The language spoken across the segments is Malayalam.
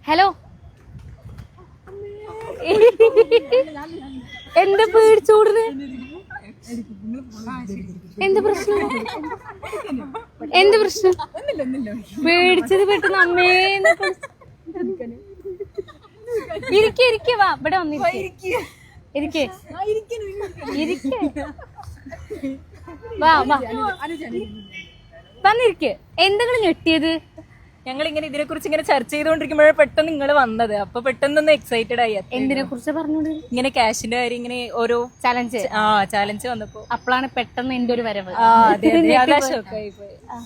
ഹലോ, എന്താ പേടിച്ചോടുന്നത്? എന്ത് പ്രശ്നം? എന്ത് പ്രശ്നം? പേടിച്ചത് പെട്ടെന്ന് അമ്മേന്ന്. ഇരിക്കെ വാ, ഇവിടെ വന്നിരിക്കേ. വാ വാ വന്നിരിക്കെ. എന്തെങ്കിലും ഞെട്ടിയത്? ഞങ്ങൾ ഇങ്ങനെ ഇതിനെ കുറിച്ച് ഇങ്ങനെ ചർച്ച ചെയ്തുകൊണ്ടിരിക്കുമ്പോഴേ പെട്ടെന്ന് നിങ്ങൾ വന്നത്. അപ്പൊ പെട്ടെന്ന് എക്സൈറ്റഡ് ആയി. എന്തിനെ കുറിച്ച് പറഞ്ഞോണ്ട്? ഇങ്ങനെ ക്യാഷിന്റെ കാര്യം, ഇങ്ങനെ ഓരോ ചാലഞ്ച് വന്നപ്പോ അപ്പോഴാണ് പെട്ടെന്ന് എന്റെ ഒരു വരവ്.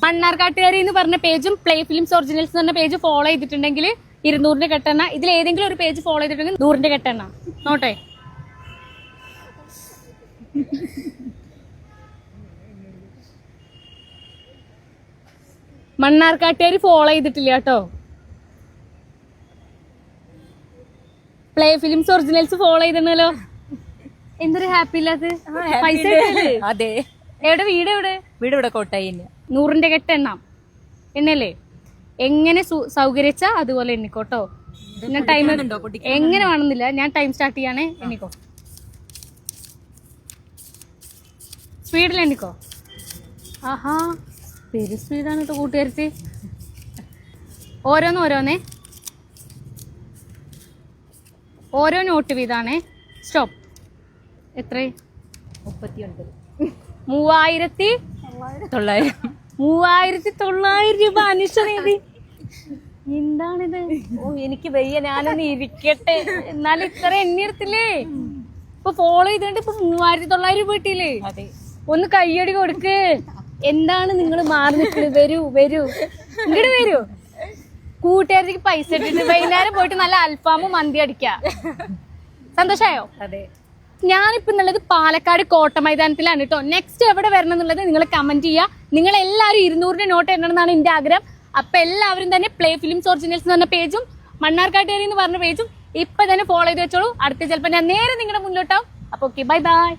മണ്ണാർക്കാട്ടുകാരി എന്ന് പറഞ്ഞ പേജും പ്ലേ ഫിലിംസ് ഒറിജിനൽസ് പറഞ്ഞ പേജ് ഫോളോ ചെയ്തിട്ടുണ്ടെങ്കിൽ 200 കെട്ടെണ്ണ. ഇതിൽ ഏതെങ്കിലും ഒരു പേജ് ഫോളോ ചെയ്തിട്ടുണ്ടെങ്കിൽ 100 കെട്ടെണ്ണ. നോട്ടെ. മണ്ണാർക്കാട്ടുകാർ ഫോളോ ചെയ്തിട്ടില്ല കേട്ടോ. പ്ലേ ഫിലിംസ് ഒറിജിനൽസ് ഫോളോ ചെയ്തിട്ടുണ്ടല്ലോ. എന്തൊരു ഹാപ്പി ഇല്ലാത്ത പൈസ. അതെ. എവിടെ വീട്? വീട് ഇവിടെ കോട്ടായി. 100 കെട്ടെണ്ണ എണ്ണല്ലേ? എങ്ങനെ സൗകര്യച്ച അതുപോലെ എണ്ണിക്കോട്ടോ. ഞാൻ ടൈം എങ്ങനെ വേണമെന്നില്ല. ഞാൻ ടൈം സ്റ്റാർട്ട് ചെയ്യാണേ. എണ്ണിക്കോ, സ്പീഡിൽ എണ്ണിക്കോ. ആഹാ, പേര് സ്പീഡാണ് കേട്ടോ കൂട്ടുകാരത്തി. ഓരോന്നേ, ഓരോ നോട്ട് വീതാണേ. സ്റ്റോപ്പ്. എത്ര? 3900 രൂപ. അനുഷ്ഠ എന്താണിത്? ഓ, എനിക്ക് വയ്യ, ഞാനൊന്ന് ഇരിക്കട്ടെ. എന്നാലും ഇത്ര എണ്ണിയെടുത്തില്ലേ? ഇപ്പൊ ഫോളോ ചെയ്തോണ്ട് ഇപ്പൊ 3900 രൂപ കിട്ടിയില്ലേ? ഒന്ന് കയ്യടി കൊടുക്ക്. എന്താണ് നിങ്ങൾ മാറി നിൽക്കുന്നത്? വരൂ ഇങ്ങോട്ട് വരൂ. കൂട്ടുകാർക്ക് പൈസ ഇട്ടിട്ട് വൈകുന്നേരം പോയിട്ട് നല്ല അൽഫാമും മന്തി അടിക്ക. സന്തോഷായോ? അതെ. ഞാനിപ്പോ എന്നുള്ളത് പാലക്കാട് കോട്ട മൈതാനത്തിലാണ് കേട്ടോ. നെക്സ്റ്റ് എവിടെ വരണം എന്നുള്ളത് നിങ്ങൾ കമന്റ് ചെയ്യുക. നിങ്ങൾ എല്ലാവരും 200 നോട്ട് എണ്ണണമെന്നാണ് എന്റെ ആഗ്രഹം. അപ്പൊ എല്ലാവരും തന്നെ പ്ലേ ഫിലിംസ് ഒറിജിനൽസ് എന്ന് പറഞ്ഞ പേജും മണ്ണാർക്കാട്ടുകാരി എന്ന് പറഞ്ഞ പേജും ഇപ്പൊ തന്നെ ഫോളോ ചെയ്ത് വെച്ചോളൂ. അടുത്ത ചിലപ്പോ ഞാൻ നേരെ നിങ്ങളുടെ മുന്നിലോട്ടാവും. അപ്പൊ ഓക്കെ, ബൈ ബൈ.